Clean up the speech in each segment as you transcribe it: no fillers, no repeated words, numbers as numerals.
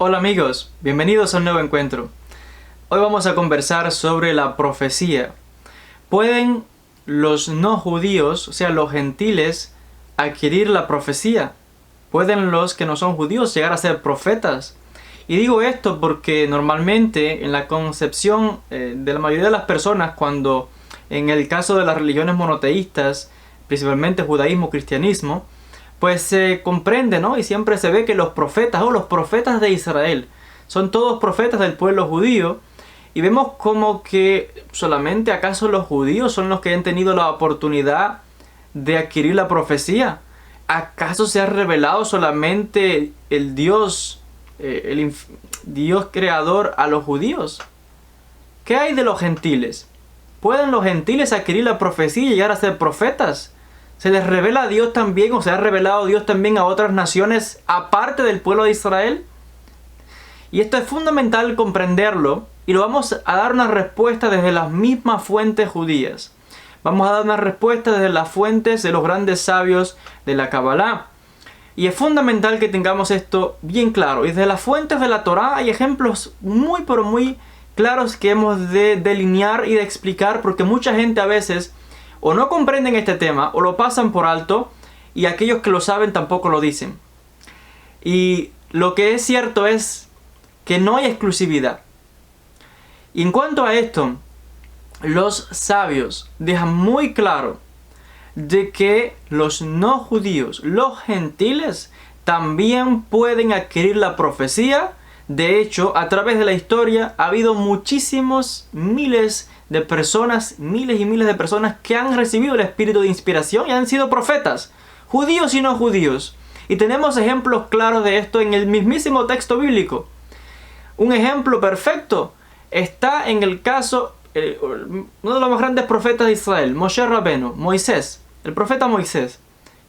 Hola amigos, bienvenidos a un nuevo encuentro. Hoy vamos a conversar sobre la profecía. ¿Pueden los no judíos, o sea los gentiles, adquirir la profecía? ¿Pueden los que no son judíos llegar a ser profetas? Y digo esto porque normalmente en la concepción de la mayoría de las personas, cuando en el caso de las religiones monoteístas, principalmente judaísmo, cristianismo, pues se comprende, ¿no? Y siempre se ve que los profetas los profetas de Israel son todos profetas del pueblo judío, y vemos como que solamente acaso los judíos son los que han tenido la oportunidad de adquirir la profecía. ¿Acaso se ha revelado solamente el Dios, Dios creador a los judíos? ¿Qué hay de los gentiles? ¿Pueden los gentiles adquirir la profecía y llegar a ser profetas? ¿Se les revela a Dios también, o se ha revelado Dios también a otras naciones aparte del pueblo de Israel? Y esto es fundamental comprenderlo, y lo vamos a dar una respuesta desde las mismas fuentes judías. Vamos a dar una respuesta desde las fuentes de los grandes sabios de la Kabbalah. Y es fundamental que tengamos esto bien claro. Y desde las fuentes de la Torá hay ejemplos muy pero muy claros que hemos de delinear y de explicar, porque mucha gente a veces o no comprenden este tema o lo pasan por alto, y aquellos que lo saben tampoco lo dicen. Y lo que es cierto es que no hay exclusividad. Y en cuanto a esto, los sabios dejan muy claro de que los no judíos, los gentiles, también pueden adquirir la profecía. De hecho, a través de la historia ha habido muchísimos miles de personas, miles y miles de personas que han recibido el espíritu de inspiración y han sido profetas, judíos y no judíos. Y tenemos ejemplos claros de esto en el mismísimo texto bíblico. Un ejemplo perfecto está en el caso, uno de los más grandes profetas de Israel, Moshe Rabbeinu, Moisés, el profeta Moisés,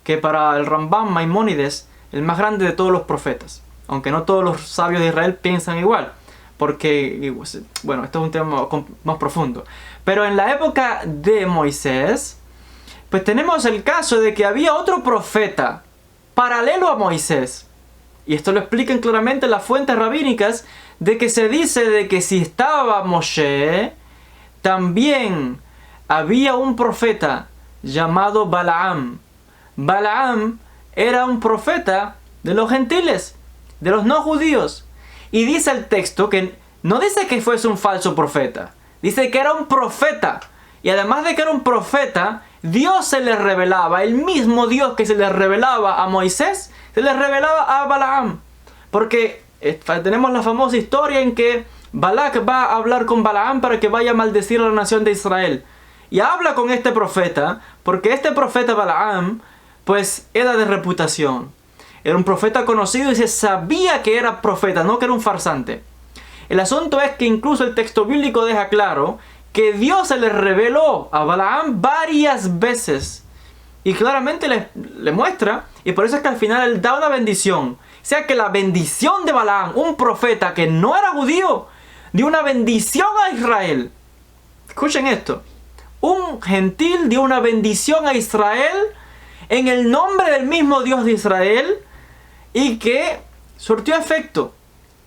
que para el Rambam Maimónides, el más grande de todos los profetas, aunque no todos los sabios de Israel piensan igual, porque, bueno, esto es un tema más profundo. Pero en la época de Moisés, pues tenemos el caso de que había otro profeta paralelo a Moisés. Y esto lo explican claramente las fuentes rabínicas, de que se dice de que si estaba Moshe, también había un profeta llamado Balaam. Balaam era un profeta de los gentiles, de los no judíos. Y dice el texto que no dice que fuese un falso profeta, dice que era un profeta. Y además de que era un profeta, Dios se le revelaba, el mismo Dios que se le revelaba a Moisés, se le revelaba a Balaam. Porque tenemos la famosa historia en que Balak va a hablar con Balaam para que vaya a maldecir a la nación de Israel. Y habla con este profeta, porque este profeta Balaam, pues era de reputación. Era un profeta conocido y se sabía que era profeta, no que era un farsante. El asunto es que incluso el texto bíblico deja claro que Dios se le reveló a Balaam varias veces. Y claramente le muestra, y por eso es que al final él da una bendición. O sea que la bendición de Balaam, un profeta que no era judío, dio una bendición a Israel. Escuchen esto. Un gentil dio una bendición a Israel en el nombre del mismo Dios de Israel, y que surtió efecto.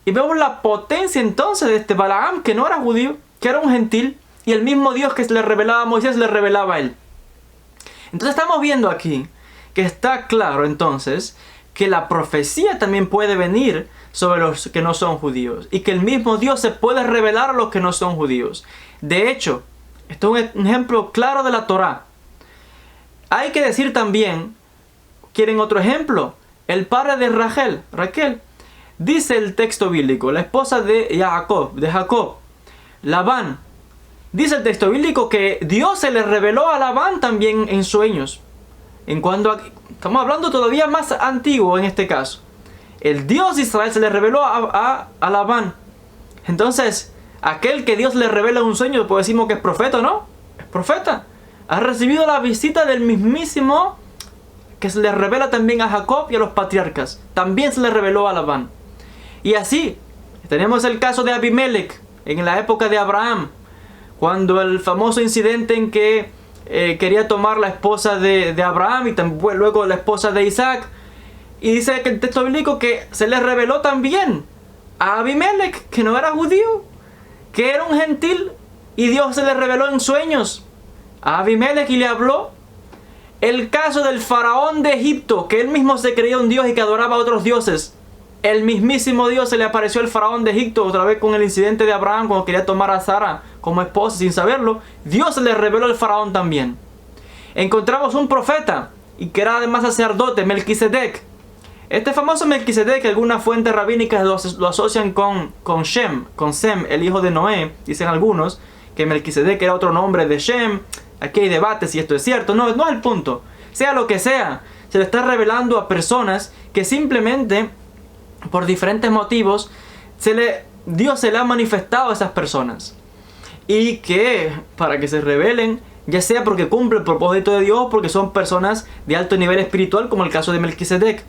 Y vemos la potencia entonces de este Balaam, que no era judío, que era un gentil, y el mismo Dios que se le revelaba a Moisés le revelaba a él. Entonces estamos viendo aquí que está claro entonces que la profecía también puede venir sobre los que no son judíos, y que el mismo Dios se puede revelar a los que no son judíos. De hecho, esto es un ejemplo claro de la Torá. Hay que decir también, ¿quieren otro ejemplo? El padre de Raquel, dice el texto bíblico, la esposa de Jacob, Labán. Dice el texto bíblico que Dios se le reveló a Labán también en sueños. Estamos hablando todavía más antiguo en este caso. El Dios de Israel se le reveló a Labán. Entonces, aquel que Dios le revela un sueño, pues decimos que es profeta, ¿no? Es profeta. Ha recibido la visita del mismísimo que se le revela también a Jacob y a los patriarcas. También se le reveló a Labán. Y así, tenemos el caso de Abimelech en la época de Abraham, cuando el famoso incidente en que quería tomar la esposa de Abraham y también luego la esposa de Isaac. Y dice que el texto bíblico que se le reveló también a Abimelech, que no era judío, que era un gentil, y Dios se le reveló en sueños a Abimelech y le habló. El caso del faraón de Egipto, que él mismo se creía un dios y que adoraba a otros dioses. El mismísimo Dios se le apareció al faraón de Egipto, otra vez con el incidente de Abraham cuando quería tomar a Sara como esposa sin saberlo. Dios se le reveló al faraón también. Encontramos un profeta, y que era además sacerdote, Melquisedec. Este famoso Melquisedec, algunas fuentes rabínicas lo asocian con Sem, el hijo de Noé. Dicen algunos que Melquisedec era otro nombre de Shem. Aquí hay debate si esto es cierto. No es el punto. Sea lo que sea, se le está revelando a personas que simplemente, por diferentes motivos, Dios se le ha manifestado a esas personas. Y que, para que se revelen, ya sea porque cumple el propósito de Dios, porque son personas de alto nivel espiritual, como el caso de Melquisedec.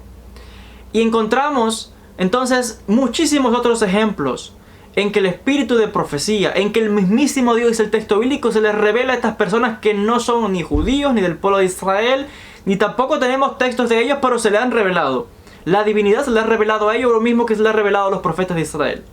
Y encontramos entonces muchísimos otros ejemplos en que el espíritu de profecía, en que el mismísimo Dios, el texto bíblico, se les revela a estas personas que no son ni judíos, ni del pueblo de Israel, ni tampoco tenemos textos de ellos, pero se le han revelado. La divinidad se le ha revelado a ellos, lo mismo que se le ha revelado a los profetas de Israel.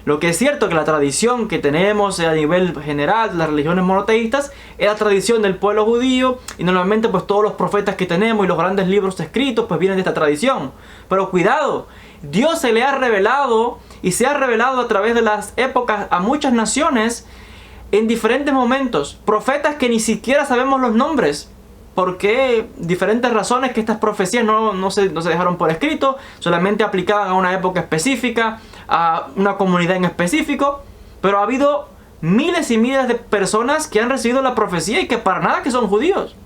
Lo que es cierto que la tradición que tenemos a nivel general de las religiones monoteístas es la tradición del pueblo judío, y normalmente pues todos los profetas que tenemos y los grandes libros escritos pues vienen de esta tradición. Pero cuidado, Dios se le ha revelado y se ha revelado a través de las épocas a muchas naciones en diferentes momentos. Profetas que ni siquiera sabemos los nombres, porque diferentes razones que estas profecías no se dejaron por escrito, solamente aplicaban a una época específica, a una comunidad en específico. Pero ha habido miles y miles de personas que han recibido la profecía y que para nada que son judíos.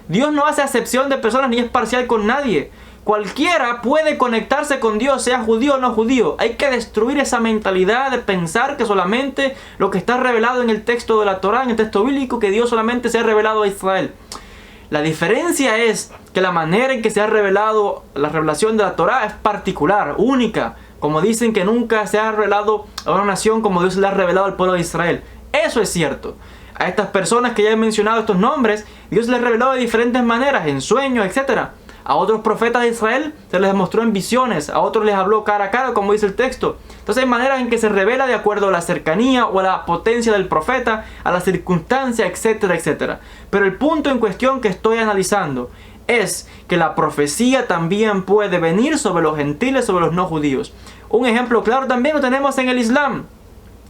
Dios no hace acepción de personas ni es parcial con nadie. Cualquiera puede conectarse con Dios, sea judío o no judío. Hay que destruir esa mentalidad de pensar que solamente lo que está revelado en el texto de la Torá, en el texto bíblico, que Dios solamente se ha revelado a Israel. La diferencia es que la manera en que se ha revelado la revelación de la Torá es particular, única. Como dicen que nunca se ha revelado a una nación como Dios le ha revelado al pueblo de Israel. Eso es cierto. A estas personas que ya he mencionado estos nombres, Dios les reveló de diferentes maneras, en sueños, etc. A otros profetas de Israel se les mostró en visiones, a otros les habló cara a cara, como dice el texto. Entonces hay maneras en que se revela de acuerdo a la cercanía o a la potencia del profeta, a la circunstancia, etcétera, etcétera. Pero el punto en cuestión que estoy analizando es que la profecía también puede venir sobre los gentiles, sobre los no judíos. Un ejemplo claro también lo tenemos en el Islam.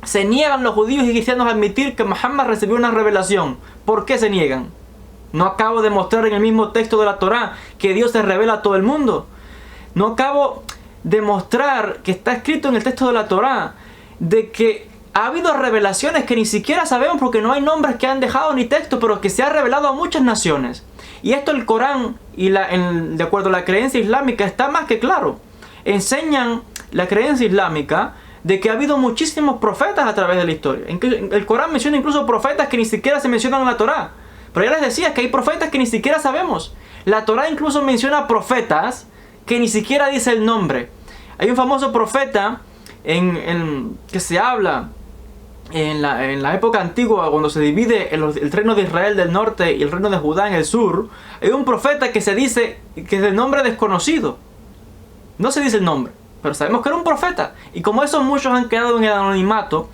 Se niegan los judíos y cristianos a admitir que Muhammad recibió una revelación. ¿Por qué se niegan? ¿No acabo de mostrar en el mismo texto de la Torá que Dios se revela a todo el mundo? ¿No acabo de mostrar que está escrito en el texto de la Torá de que ha habido revelaciones que ni siquiera sabemos porque no hay nombres que han dejado ni texto, pero que se ha revelado a muchas naciones? Y esto el Corán, de acuerdo a la creencia islámica, está más que claro. Enseñan la creencia islámica de que ha habido muchísimos profetas a través de la historia. El Corán menciona incluso profetas que ni siquiera se mencionan en la Torá. Pero ya les decía que hay profetas que ni siquiera sabemos. La Torá incluso menciona profetas que ni siquiera dice el nombre. Hay un famoso profeta que se habla en la época antigua, cuando se divide el reino de Israel del norte y el reino de Judá en el sur. Hay un profeta que se dice que es de nombre desconocido. No se dice el nombre, pero sabemos que era un profeta. Y como esos muchos han quedado en el anonimato,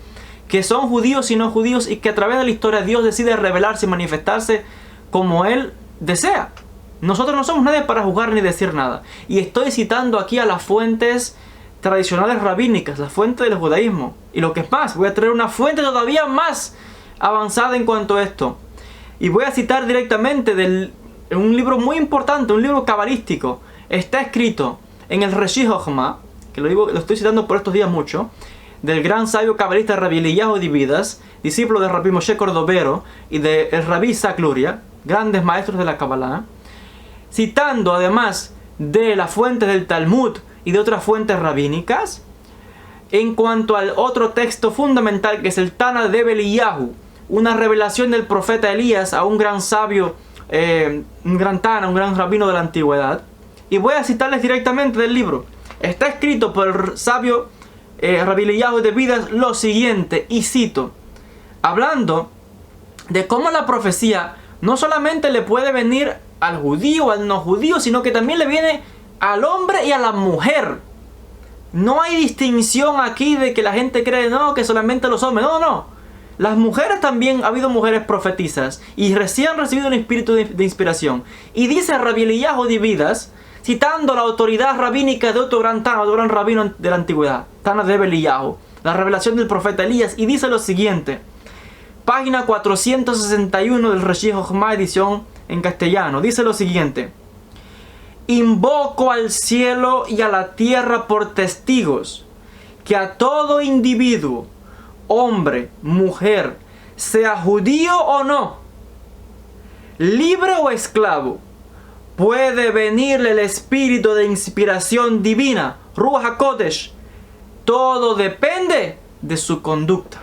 que son judíos y no judíos, y que a través de la historia Dios decide revelarse y manifestarse como Él desea. Nosotros no somos nadie para juzgar ni decir nada. Y estoy citando aquí a las fuentes tradicionales rabínicas, la fuente del judaísmo. Y lo que es más, voy a traer una fuente todavía más avanzada en cuanto a esto. Y voy a citar directamente un libro muy importante, un libro cabalístico. Está escrito en el Reshit Hochma, que lo estoy citando por estos días mucho, del gran sabio cabalista Rabbi Eliyahu Dividas, discípulo de Rabbi Moshe Cordovero y de el Rabbi Isaac Luria, grandes maestros de la Kabbalah, citando además de las fuentes del Talmud y de otras fuentes rabínicas, en cuanto al otro texto fundamental que es el Tana de Eliyahu, una revelación del profeta Elías a un gran sabio, un gran Tana, un gran rabino de la antigüedad. Y voy a citarles directamente del libro. Está escrito por el sabio Rabbi Eliyahu de Vidas lo siguiente, y cito, hablando de cómo la profecía no solamente le puede venir al judío o al no judío, sino que también le viene al hombre y a la mujer. No hay distinción aquí de que la gente cree, no, que solamente los hombres. No, no. Las mujeres también, ha habido mujeres profetizas y recién han recibido un espíritu de inspiración. Y dice Rabbi Eliyahu Dividas, citando la autoridad rabínica de otro gran Tana, otro gran rabino de la antigüedad, Tana de Eliyahu, la revelación del profeta Elías, y dice lo siguiente, página 461 del Reshi Jochma, edición en castellano, dice lo siguiente: invoco al cielo y a la tierra por testigos, que a todo individuo, hombre, mujer, sea judío o no, libre o esclavo, puede venirle el espíritu de inspiración divina, Ruach HaKodesh. Todo depende de su conducta.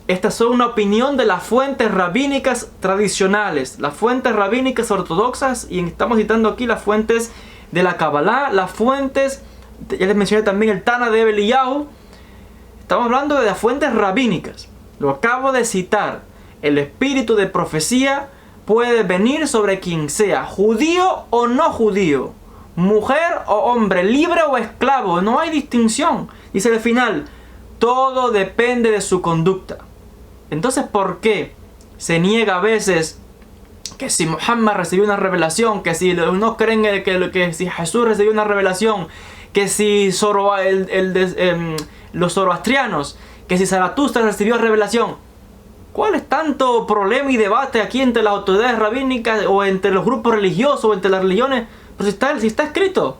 Estas son una opinión de las fuentes rabínicas tradicionales, las fuentes rabínicas ortodoxas, y estamos citando aquí las fuentes de la Kabbalah, las fuentes, ya les mencioné también el Tana de Eliyahu. Estamos hablando de las fuentes rabínicas. Lo acabo de citar. El espíritu de profecía puede venir sobre quien sea, judío o no judío, mujer o hombre, libre o esclavo, no hay distinción. Dice al final, todo depende de su conducta. Entonces, ¿por qué se niega a veces que si Muhammad recibió una revelación, que si no creen que si Jesús recibió una revelación, que si los zoroastrianos, que si Zaratustra recibió revelación? ¿Cuál es tanto problema y debate aquí entre las autoridades rabínicas o entre los grupos religiosos o entre las religiones? Pues si está escrito.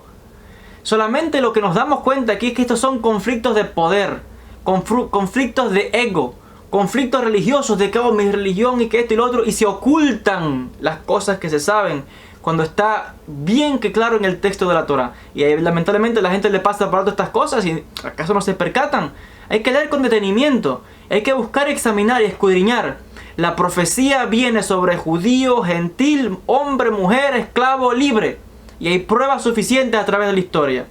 Solamente lo que nos damos cuenta aquí es que estos son conflictos de poder, conflictos de ego, conflictos religiosos de que hago mi religión y que esto y lo otro, y se ocultan las cosas que se saben cuando está bien que claro en el texto de la Torah. Y lamentablemente la gente le pasa por alto estas cosas y acaso no se percatan. Hay que leer con detenimiento, hay que buscar, examinar y escudriñar. La profecía viene sobre judío, gentil, hombre, mujer, esclavo, libre. Y hay pruebas suficientes a través de la historia.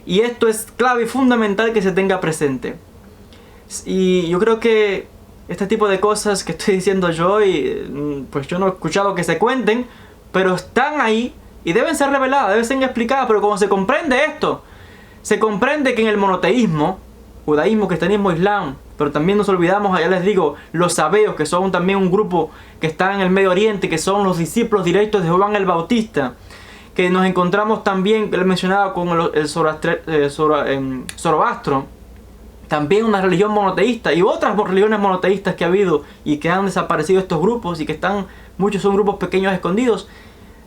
Y esto es clave y fundamental que se tenga presente. Y yo creo que este tipo de cosas que estoy diciendo yo, y pues yo no he escuchado que se cuenten, pero están ahí y deben ser reveladas, deben ser explicadas. Pero como se comprende esto, se comprende que en el monoteísmo, judaísmo, cristianismo, islam, pero también nos olvidamos, ya les digo, los sabeos, que son también un grupo que está en el Medio Oriente, que son los discípulos directos de Juan el Bautista, que nos encontramos también, que les mencionaba, con el Zoroastro, también una religión monoteísta, y otras religiones monoteístas que ha habido y que han desaparecido estos grupos y que están, muchos son grupos pequeños escondidos.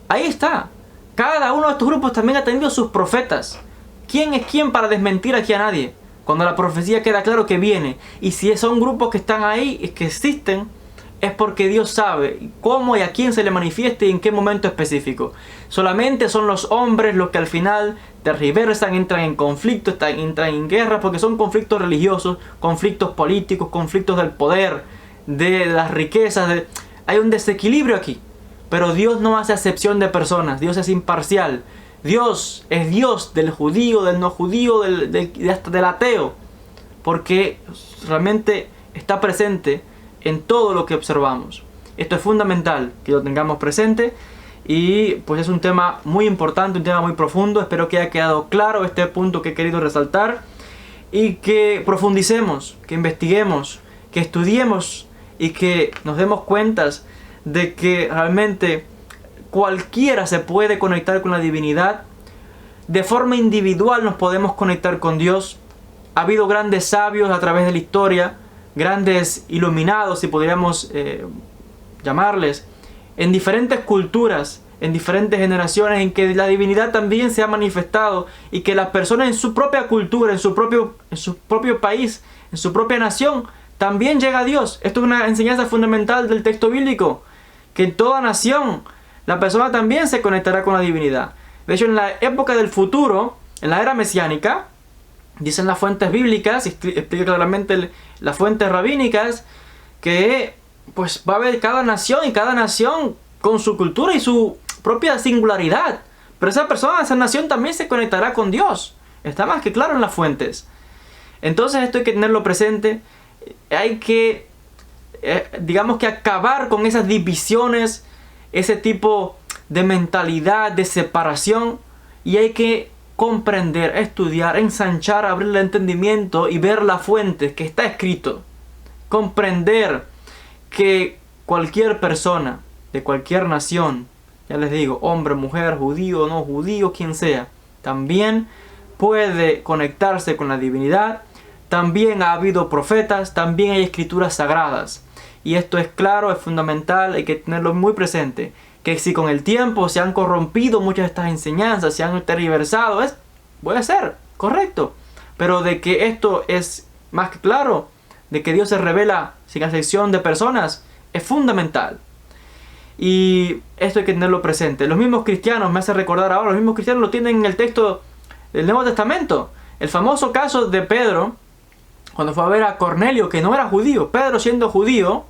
Ahí está, cada uno de estos grupos también ha tenido sus profetas. ¿Quién es quién para desmentir aquí a nadie? Cuando la profecía queda claro que viene, y si son grupos que están ahí y que existen, es porque Dios sabe cómo y a quién se le manifieste y en qué momento específico. Solamente son los hombres los que al final tergiversan, entran en conflicto, entran en guerra, porque son conflictos religiosos, conflictos políticos, conflictos del poder, de las riquezas. Hay un desequilibrio aquí. Pero Dios no hace acepción de personas, Dios es imparcial. Dios es Dios del judío, del no judío, hasta del ateo, porque realmente está presente en todo lo que observamos. Esto es fundamental que lo tengamos presente, y pues es un tema muy importante, un tema muy profundo. Espero que haya quedado claro este punto que he querido resaltar, y que profundicemos, que investiguemos, que estudiemos y que nos demos cuenta de que realmente cualquiera se puede conectar con la divinidad. De forma individual nos podemos conectar con Dios. Ha habido grandes sabios a través de la historia, grandes iluminados, si podríamos llamarles, en diferentes culturas, en diferentes generaciones, en que la divinidad también se ha manifestado, y que las personas en su propia cultura, en su propio país, en su propia nación, también llega a Dios. Esto es una enseñanza fundamental del texto bíblico, que en toda nación la persona también se conectará con la divinidad. De hecho, en la época del futuro, en la era mesiánica, dicen las fuentes bíblicas, y explica claramente las fuentes rabínicas, que pues va a haber cada nación con su cultura y su propia singularidad. Pero esa nación también se conectará con Dios. Está más que claro en las fuentes. Entonces esto hay que tenerlo presente. Hay que, digamos que acabar con esas divisiones, ese tipo de mentalidad de separación, y hay que comprender, estudiar, ensanchar, abrir el entendimiento y ver la fuente que está escrito. Comprender que cualquier persona de cualquier nación, ya les digo, hombre, mujer, judío, no judío, quien sea, también puede conectarse con la divinidad. También ha habido profetas, también hay escrituras sagradas. Y esto es claro, es fundamental, hay que tenerlo muy presente. Que si con el tiempo se han corrompido muchas de estas enseñanzas, se han tergiversado, puede ser, correcto. Pero de que esto es más que claro, de que Dios se revela sin excepción de personas, es fundamental. Y esto hay que tenerlo presente. Los mismos cristianos, me hace recordar ahora, los mismos cristianos lo tienen en el texto del Nuevo Testamento. El famoso caso de Pedro, cuando fue a ver a Cornelio, que no era judío. Pedro, siendo judío,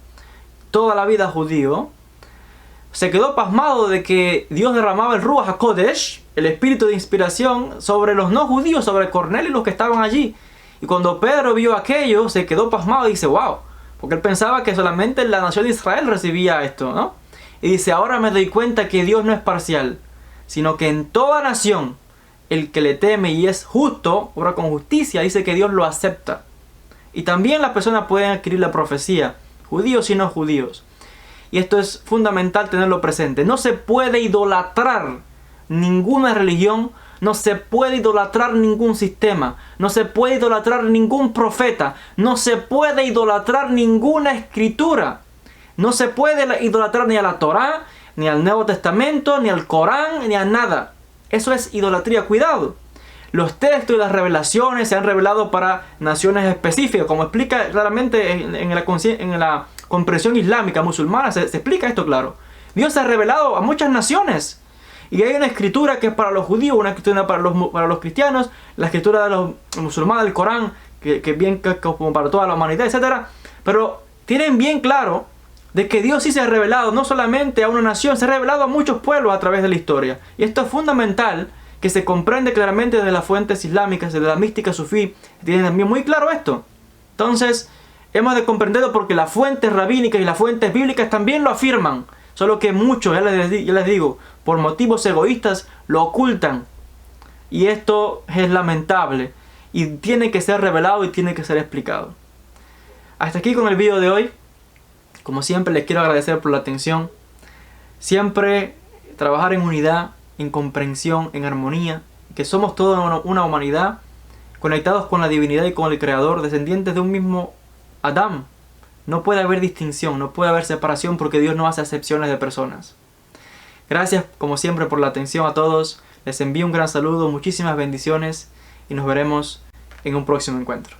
toda la vida judío, se quedó pasmado de que Dios derramaba el Ruach HaKodesh, el espíritu de inspiración, sobre los no judíos, sobre Cornelio y los que estaban allí. Y cuando Pedro vio aquello, se quedó pasmado y dice, wow, porque él pensaba que solamente la nación de Israel recibía esto, ¿no? Y dice, ahora me doy cuenta que Dios no es parcial, sino que en toda nación, el que le teme y es justo, obra con justicia, dice que Dios lo acepta. Y también las personas pueden adquirir la profecía, judíos y no judíos. Y esto es fundamental tenerlo presente. No se puede idolatrar ninguna religión, no se puede idolatrar ningún sistema, no se puede idolatrar ningún profeta, no se puede idolatrar ninguna escritura. No se puede idolatrar ni a la Torá, ni al Nuevo Testamento, ni al Corán, ni a nada. Eso es idolatría, cuidado. Los textos y las revelaciones se han revelado para naciones específicas, como explica claramente en la comprensión islámica musulmana, se explica esto claro. Dios se ha revelado a muchas naciones. Y hay una escritura que es para los judíos, una escritura para los cristianos, la escritura de los musulmanes, el Corán, que bien como para toda la humanidad, etc. Pero tienen bien claro de que Dios sí se ha revelado no solamente a una nación, se ha revelado a muchos pueblos a través de la historia. Y esto es fundamental, que se comprende claramente desde las fuentes islámicas, desde la mística sufí, tienen también muy claro esto. Entonces, hemos de comprenderlo porque las fuentes rabínicas y las fuentes bíblicas también lo afirman. Solo que muchos, ya les digo, por motivos egoístas lo ocultan. Y esto es lamentable. Y tiene que ser revelado y tiene que ser explicado. Hasta aquí con el video de hoy. Como siempre, les quiero agradecer por la atención. Siempre trabajar en unidad, en comprensión, en armonía. Que somos toda una humanidad conectados con la divinidad y con el Creador, descendientes de un mismo Adán. No puede haber distinción, no puede haber separación porque Dios no hace acepciones de personas. Gracias como siempre por la atención a todos. Les envío un gran saludo, muchísimas bendiciones y nos veremos en un próximo encuentro.